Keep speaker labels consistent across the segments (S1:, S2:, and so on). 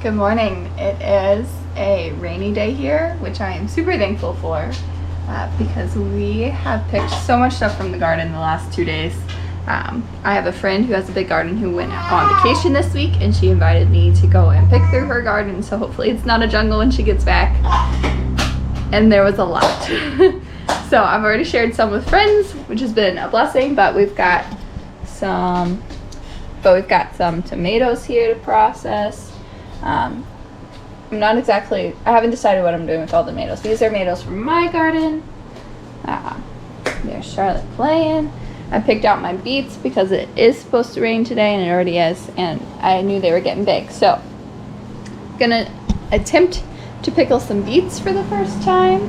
S1: Good morning. It is a rainy day here, which I am super thankful for because we have picked so much stuff from the garden the last 2 days. I have a friend who has a big garden who went on vacation this week, and she invited me to go and pick through her garden, so hopefully it's not a jungle when she gets back. And there was a lot. So I've already shared some with friends, which has been a blessing, but we've got some tomatoes here to process. I haven't decided what I'm doing with all the tomatoes. These are tomatoes from my garden. There's Charlotte playing. I picked out my beets because it is supposed to rain today, and it already is, and I knew they were getting big. So I'm gonna attempt to pickle some beets for the first time.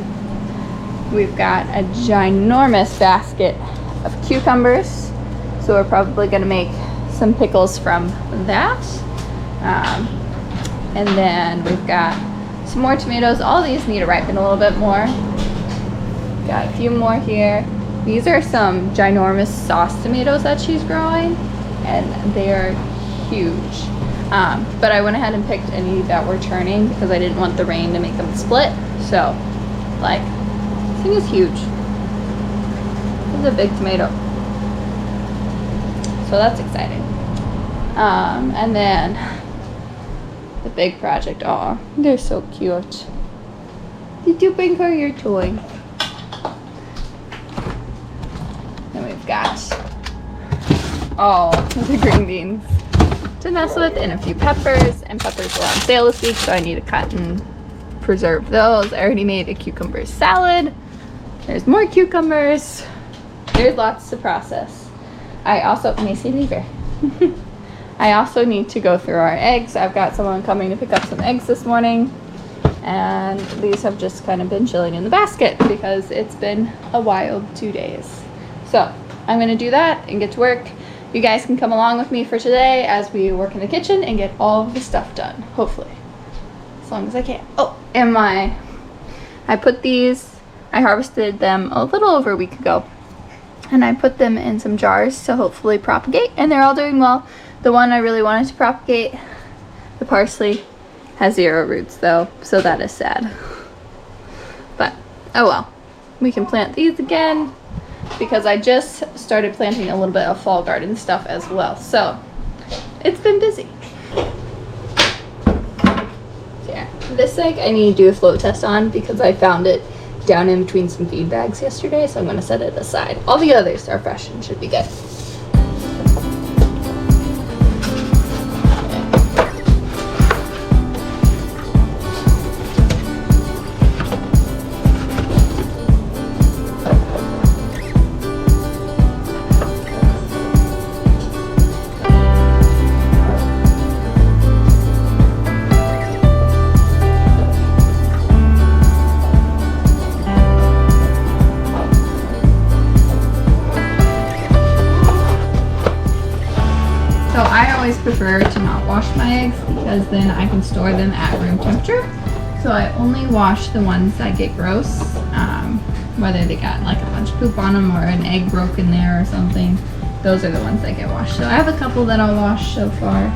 S1: We've got a ginormous basket of cucumbers, so we're probably gonna make some pickles from that. And then we've got some more tomatoes. All these need to ripen a little bit more. Got a few more here. These are some ginormous sauce tomatoes that she's growing, and they are huge. But I went ahead and picked any that were turning because I didn't want the rain to make them split. So, like, this thing is huge. This is a big tomato. So that's exciting. And then the big project. Aw, they're so cute. Did you bring her your toy? Then we've got all the green beans to mess with, and a few peppers. And peppers were on sale this week, so I need to cut and preserve those. I already made a cucumber salad. There's more cucumbers. There's lots to process. Macy, leave her. I also need to go through our eggs. I've got someone coming to pick up some eggs this morning, and these have just kind of been chilling in the basket because it's been a wild 2 days. So I'm gonna do that and get to work. You guys can come along with me for today as we work in the kitchen and get all of the stuff done, hopefully, as long as I can. Oh, and I harvested them a little over a week ago, and I put them in some jars to hopefully propagate, and they're all doing well. The one I really wanted to propagate, the parsley, has 0 roots though, so that is sad. But, oh well. We can plant these again because I just started planting a little bit of fall garden stuff as well. So, it's been busy. So yeah, this egg I need to do a float test on because I found it down in between some feed bags yesterday, so I'm going to set it aside. All the others are fresh and should be good. Prefer to not wash my eggs because then I can store them at room temperature. So I only wash the ones that get gross, whether they got like a bunch of poop on them or an egg broke in there or something. Those are the ones that get washed. So I have a couple that I'll wash so far.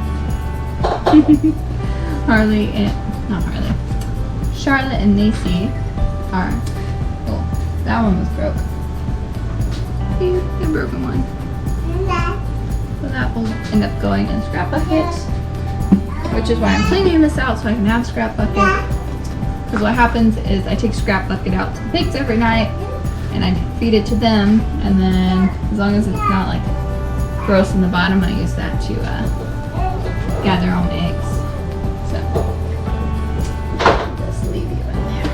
S1: Charlotte and Macy are, oh, that one was broke. See, the broken one. So that will end up going in scrap buckets, which is why I'm cleaning this out so I can have scrap bucket. Because what happens is I take scrap bucket out to the pigs every night and I feed it to them, and then as long as it's not like gross in the bottom, I use that to gather their own eggs. So just leave you in there.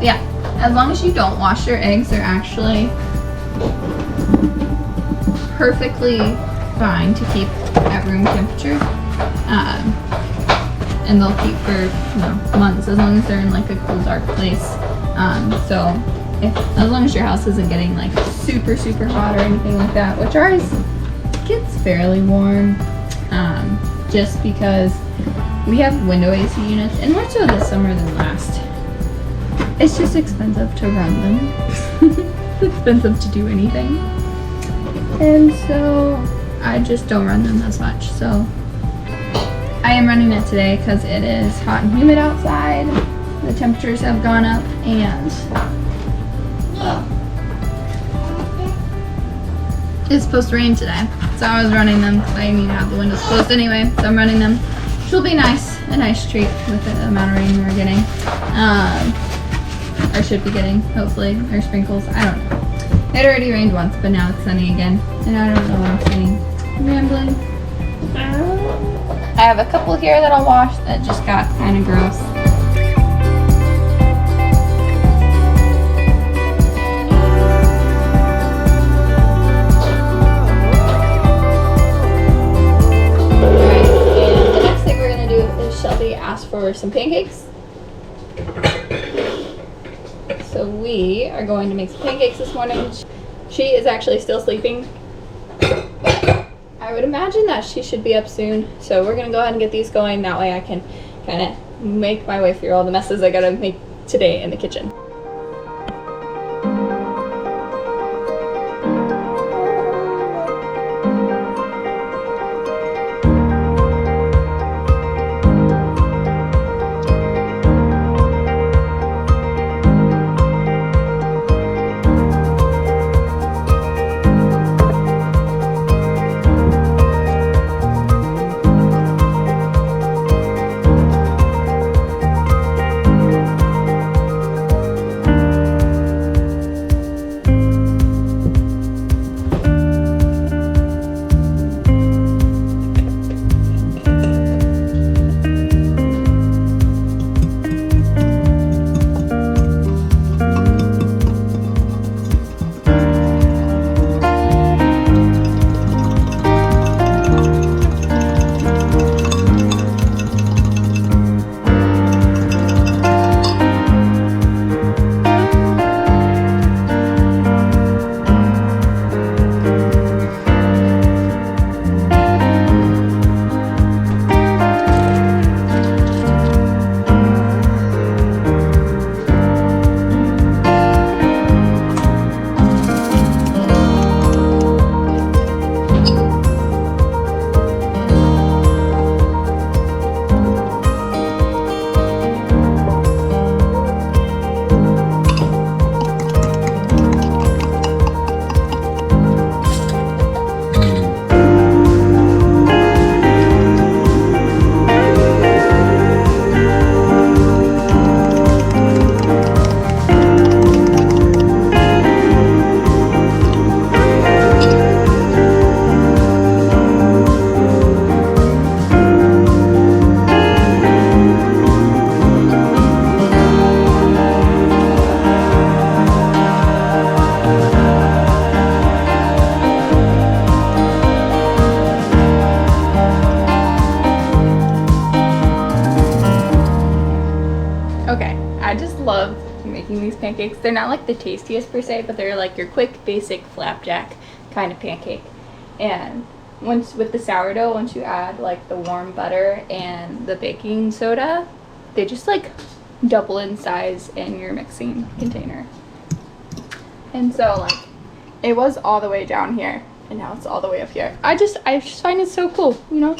S1: Yeah. As long as you don't wash your eggs, they're actually perfectly fine to keep at room temperature. And they'll keep for months as long as they're in like a cool, dark place. So as long as your house isn't getting like super, super hot or anything like that, which ours gets fairly warm, just because we have window AC units, and more so this summer than last. It's just expensive to run them. It's expensive to do anything. And so I just don't run them as much. So I am running it today because it is hot and humid outside. The temperatures have gone up and it's supposed to rain today. So I was running them because I need to have the windows closed anyway. So I'm running them. Which will be nice, a nice treat with the amount of rain we're getting. Or should be getting, hopefully, or sprinkles. I don't know. It already rained once, but now it's sunny again. And I don't know what I'm saying. I'm rambling. I have a couple here that I'll wash that just got kind of gross. Shelby asked for some pancakes. So we are going to make some pancakes this morning. She is actually still sleeping. I would imagine that she should be up soon. So we're gonna go ahead and get these going. That way I can kind of make my way through all the messes I gotta make today in the kitchen. Making these pancakes. They're not like the tastiest per se, but they're like your quick basic flapjack kind of pancake. And once with the sourdough, once you add like the warm butter and the baking soda, they just like double in size in your mixing container. And so like it was all the way down here and now it's all the way up here. I just find it so cool, you know,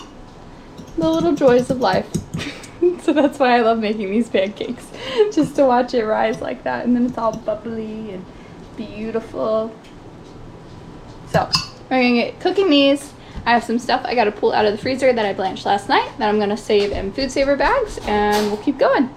S1: the little joys of life. So that's why I love making these pancakes, just to watch it rise like that, and then it's all bubbly and beautiful. So we're gonna get cooking these. I have some stuff I gotta pull out of the freezer that I blanched last night that I'm gonna save in food saver bags, and we'll keep going.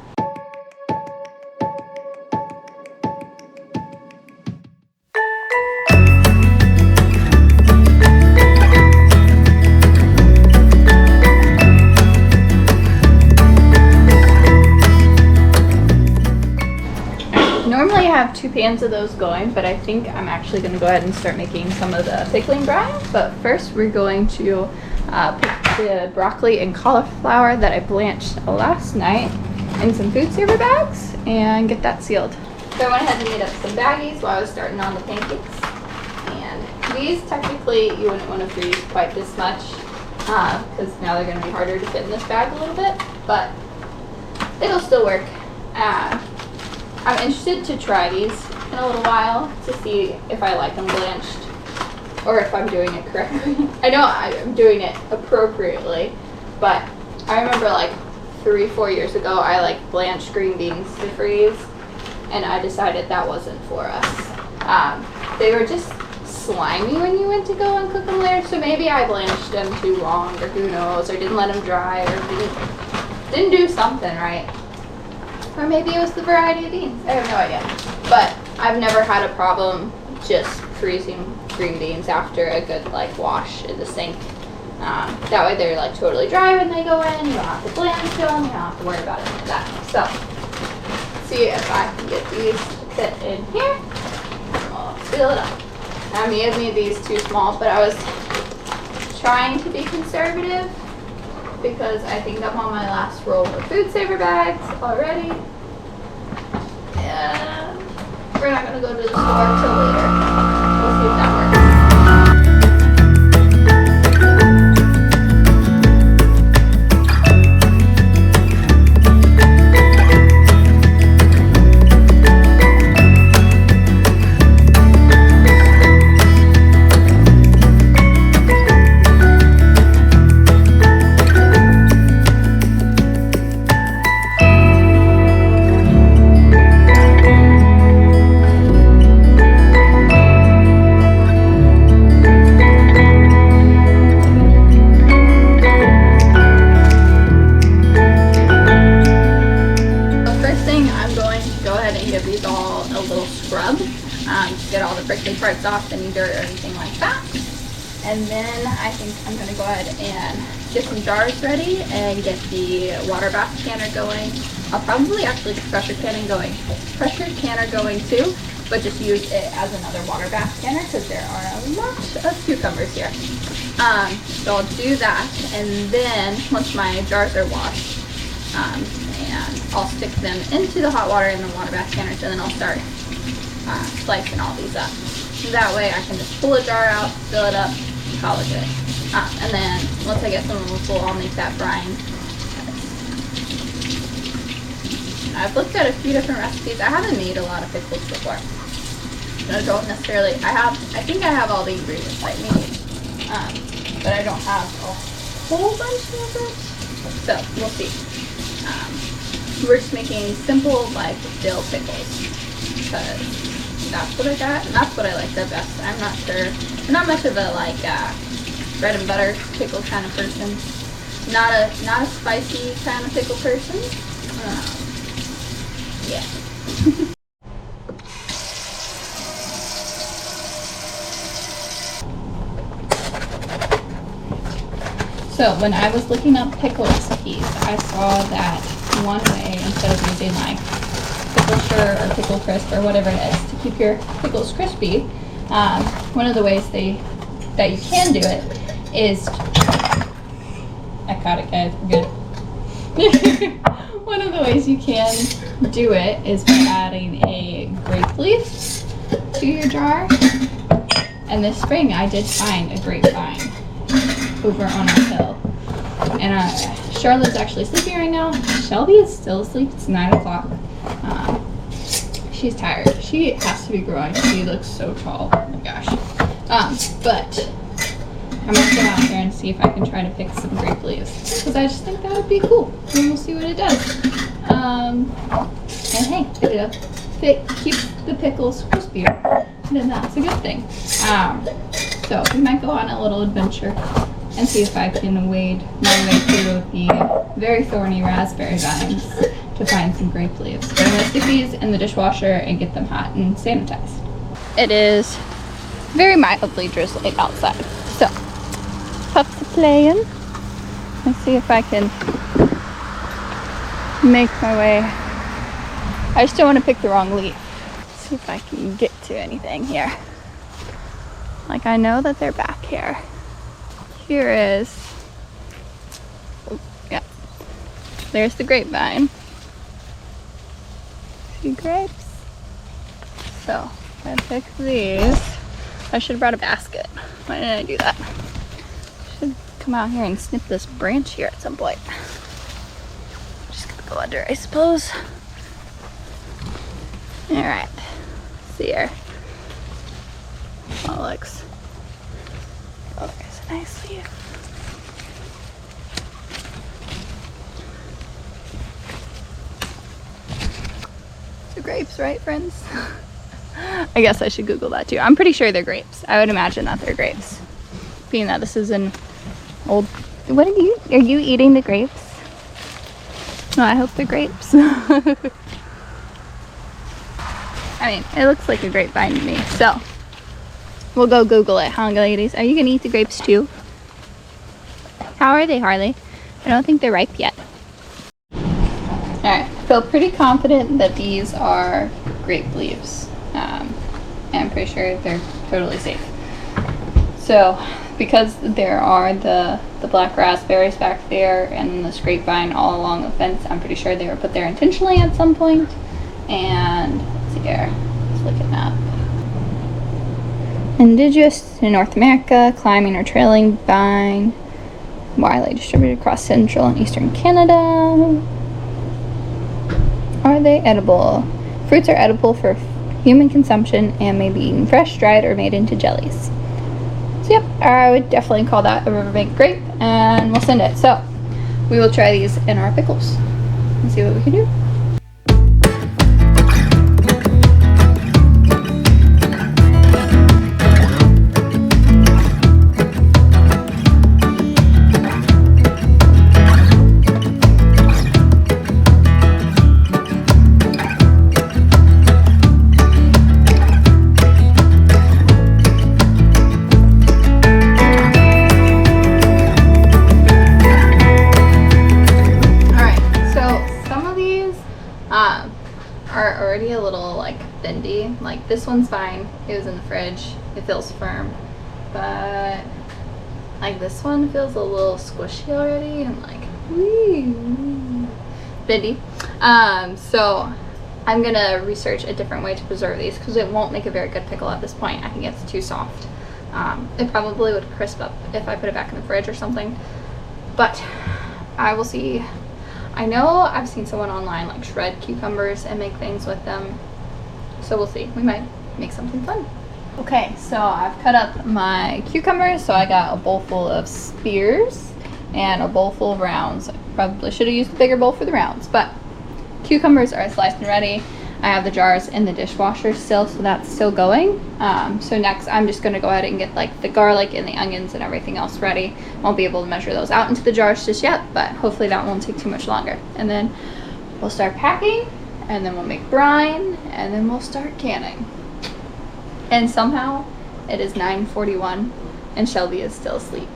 S1: Normally I have 2 pans of those going, but I think I'm actually going to go ahead and start making some of the pickling brine. But first we're going to put the broccoli and cauliflower that I blanched last night in some food saver bags and get that sealed. So I went ahead and made up some baggies while I was starting on the pancakes. And these technically you wouldn't want to freeze quite this much because now they're going to be harder to fit in this bag a little bit, but it'll still work. I'm interested to try these in a little while to see if I like them blanched. or if I'm doing it correctly. I know I'm doing it appropriately, but I remember like 3-4 years ago I like blanched green beans to freeze, and I decided that wasn't for us. They were just slimy when you went to go and cook them later, so maybe I blanched them too long, or who knows, or didn't let them dry, or didn't do something right. Or maybe it was the variety of beans. I have no idea. But I've never had a problem just freezing green beans after a good like wash in the sink. That way they're like totally dry when they go in. You don't have to blanch them. You don't have to worry about any of that. So, see if I can get these to fit in here. I'll fill it up. Now, Mia made these too small, but I was trying to be conservative because I think I'm on my last roll of food saver bags already. And we're not going to go to the store till later. We'll see if that works. Get all the prickly parts off, any dirt or anything like that. And then I think I'm going to go ahead and get some jars ready and get the water bath canner going. I'll probably actually get pressure canner going too, but just use it as another water bath canner because there are a lot of cucumbers here. So I'll do that, and then once my jars are washed, and I'll stick them into the hot water in the water bath canners, and then I'll start slicing all these up. That way I can just pull a jar out, fill it up, call it good. And then once I get some of them full, I'll make that brine. I've looked at a few different recipes. I haven't made a lot of pickles before. I don't necessarily, I think I have all the ingredients I need, but I don't have a whole bunch of it. So we'll see. We're just making simple like dill pickles because that's what I got, and that's what I like the best. I'm not sure. I'm not much of a like bread and butter pickle kind of person. Not a spicy kind of pickle person. Yeah. So when I was looking up pickle recipes, I saw that one way, instead of using like pickle sure or pickle crisp or whatever it is to keep your pickles crispy, one of the ways that you can do it is, I caught it guys, we're good. One of the ways you can do it is by adding a grape leaf to your jar. And this spring I did find a grapevine over on our hill. And Charlotte's actually sleeping right now. Shelby is still asleep. It's 9 o'clock. She's tired. She has to be growing. She looks so tall. Oh my gosh. But I'm gonna go out there and see if I can try to pick some grape leaves, because I just think that would be cool. And we'll see what it does. And hey, it keeps the pickles crispier. Then that's a good thing. So we might go on a little adventure and see if I can wade my way through the very thorny raspberry vines to find some grape leaves. But I'm going to stick these in the dishwasher and get them hot and sanitized. It is very mildly drizzling outside, so pups are playing. Let's see if I can make my way. I just don't want to pick the wrong leaf. Let's see if I can get to anything here. Like, I know that they're back here. Here is, oh, yeah, there's the grapevine. See grapes? So, I picked these. I should have brought a basket. Why didn't I do that? I should come out here and snip this branch here at some point. Just gonna go under, I suppose. Alright, see here. Oh, looks nicely. The grapes, right, friends? I guess I should Google that too. I'm pretty sure they're grapes. I would imagine that they're grapes. Being that this is an old... What are you eating the grapes? No, I hope they're grapes. I mean, it looks like a grapevine to me, so we'll go Google it, huh, ladies? Are you gonna eat the grapes too? How are they, Harley? I don't think they're ripe yet. Alright, I feel pretty confident that these are grape leaves. And I'm pretty sure they're totally safe. So, because there are the black raspberries back there and this grapevine all along the fence, I'm pretty sure they were put there intentionally at some point. And let's see here, let's look at map. Indigenous in North America, climbing or trailing vine, widely distributed across central and eastern Canada. Are they edible? Fruits are edible for human consumption and may be eaten fresh, dried, or made into jellies. So yep, I would definitely call that a riverbank grape, and we'll send it. So we will try these in our pickles and see what we can do. Are already a little like bendy. Like this one's fine, it was in the fridge, it feels firm, but like this one feels a little squishy already and like wee, bendy. So I'm gonna research a different way to preserve these because it won't make a very good pickle at this point. I think it's too soft. It probably would crisp up if I put it back in the fridge or something, but I will see. I know I've seen someone online like shred cucumbers and make things with them, so we'll see. We might make something fun. Okay, so I've cut up my cucumbers, so I got a bowl full of spears and a bowl full of rounds. I probably should have used a bigger bowl for the rounds, but cucumbers are sliced and ready. I have the jars in the dishwasher still, so that's still going. So next I'm just gonna go ahead and get like the garlic and the onions and everything else ready. Won't be able to measure those out into the jars just yet, but hopefully that won't take too much longer. And then we'll start packing, and then we'll make brine, and then we'll start canning. And somehow it is 9:41 and Shelby is still asleep.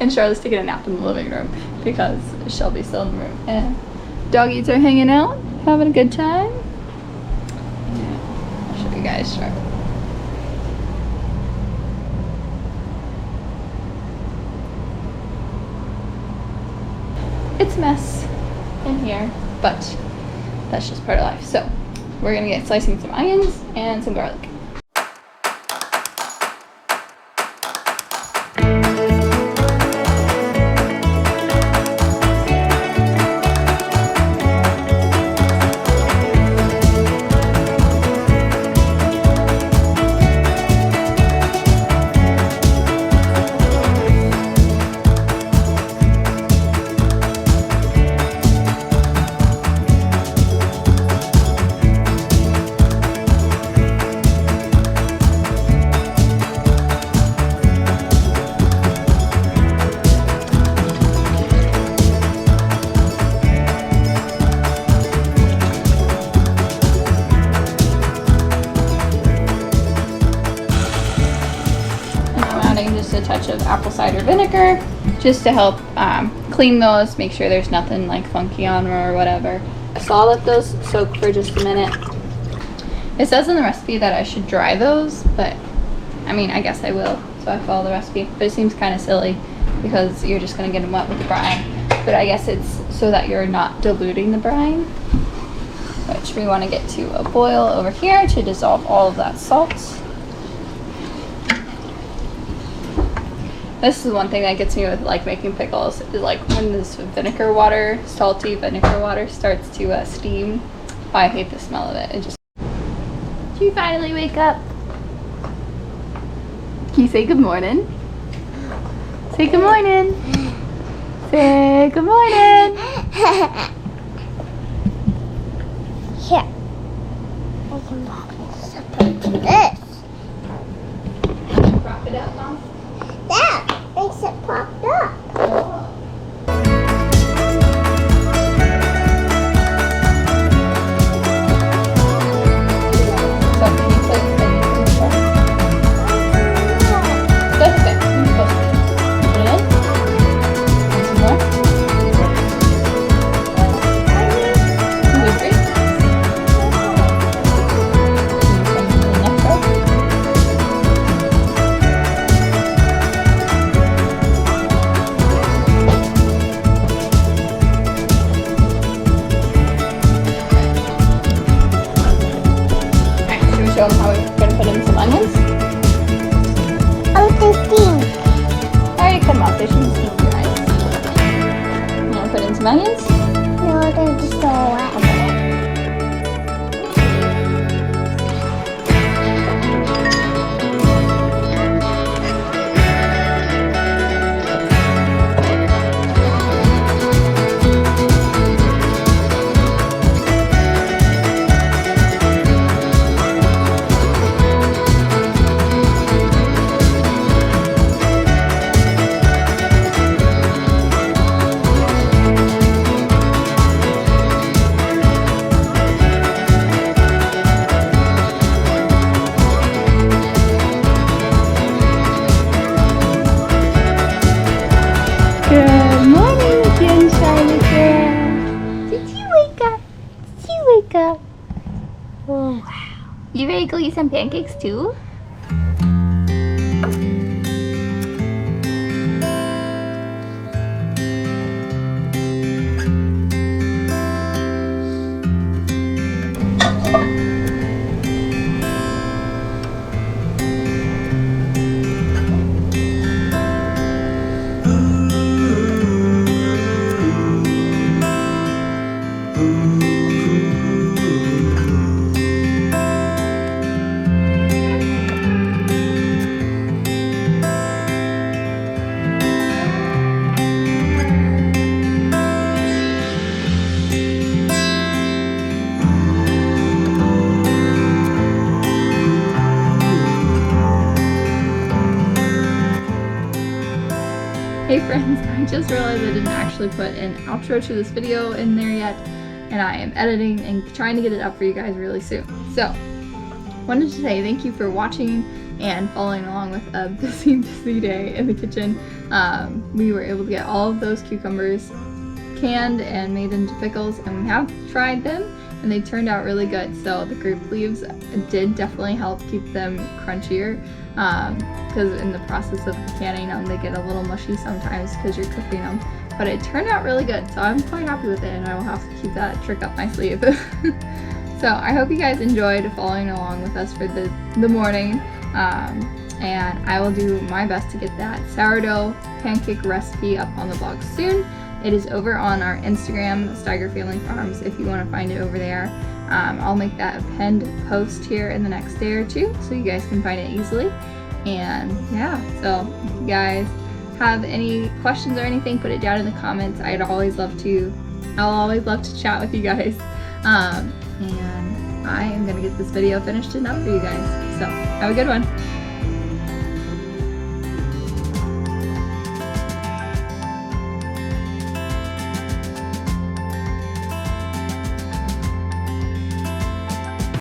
S1: And Charlotte's taking a nap in the living room because Shelby's still in the room. And doggies are hanging out, having a good time. Yeah, I'll show you guys Charlotte. It's a mess in here, but that's just part of life. So we're gonna get slicing some onions and some garlic. A touch of apple cider vinegar just to help clean those, make sure there's nothing like funky on them or whatever. So I'll let those soak for just a minute. It says in the recipe that I should dry those, but I mean, I guess I will, so I follow the recipe. But it seems kind of silly because you're just going to get them wet with the brine. But I guess it's so that you're not diluting the brine, which we want to get to a boil over here to dissolve all of that salt. This is one thing that gets me with like making pickles, is like when this vinegar water, salty vinegar water starts to steam. Oh, I hate the smell of it. It just... Did you finally wake up? Can you say good morning? Say good morning. Say good morning.
S2: Here. I can pop this.
S1: Prop it up, Mom.
S2: That makes it pop up.
S1: So can you put it in the front? That's okay. You can push it. Put it in. And some more. Can you agree? Can you come to the next row? Alright, should we show them how we're going to put in some onions?
S2: Oh, the thing.
S1: I already cut them off. They shouldn't stink your eyes. You want to put in some onions?
S2: No, they're just all wet.
S1: Okay. Good morning, dear Charlotte girl. Did you wake up? Did you wake up? Oh, wow. You ready to go eat some pancakes too? Hey friends, I just realized I didn't actually put an outro to this video in there yet, and I am editing and trying to get it up for you guys really soon. So, wanted to say thank you for watching and following along with a busy day in the kitchen. We were able to get all of those cucumbers canned and made into pickles, and we have tried them and they turned out really good. So the grape leaves did definitely help keep them crunchier, because in the process of canning them they get a little mushy sometimes because you're cooking them, but it turned out really good, so I'm quite happy with it, and I will have to keep that trick up my sleeve. So I hope you guys enjoyed following along with us for the morning, and I will do my best to get that sourdough pancake recipe up on the blog soon. It is over on our Instagram, Steiger Family Farms, if you want to find it over there. I'll make that a pinned post here in the next day or two so you guys can find it easily. And yeah, so if you guys have any questions or anything, put it down in the comments. I'll always love to chat with you guys. And I am gonna get this video finished and up for you guys. So have a good one.